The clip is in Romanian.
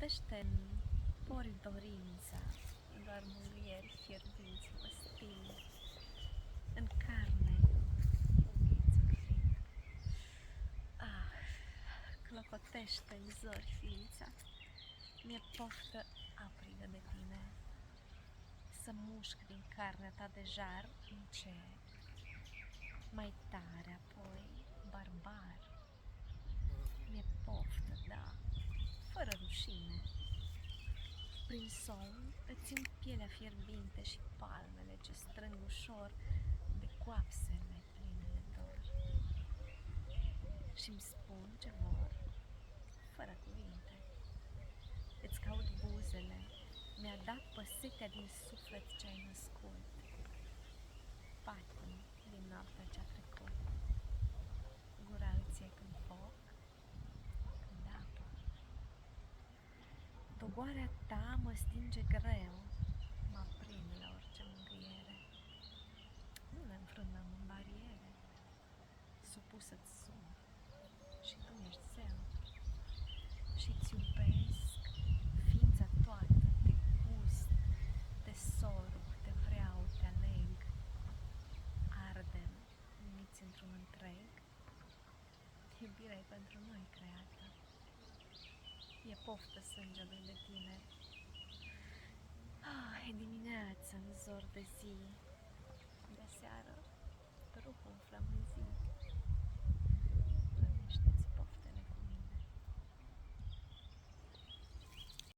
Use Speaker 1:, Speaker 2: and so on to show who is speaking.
Speaker 1: clocotește-n pori dorința, doar mângâieri fierbinți mă sting, în carne umiți-mi fiind. Ah, clocotește-n zori ființa, mi-e poftă aprigă de tine, să mușc din carnea ta de jar încet, mai tare apoi, barbar. Mi-e poftă, da, fără rușine. Prin somn îți țin pielea fierbinte și palmele ce strâng ușor de coapsele pline de dor. Și-mi spun ce vor, fără cuvinte. Îți caut buzele, mi-a dat păsetea din suflet ce-ai născut, patim din noaptea ce-a trecut. Gura îți e când foc, când apă. Dogoarea ta mă stinge greu, mă aprinde la orice mângâiere. Nu ne înfrântăm în bariere, supusă-ți sunt și tu ești zeu. Și-ți iubesc ființa toată, te gust, te sorb, te vreau, te aleg. Ardem, uniți într-un întreg, iubirea e pentru noi creată. E poftă sângelui de tine. E dimineață în zor de zi, de seară trupul flămânzi.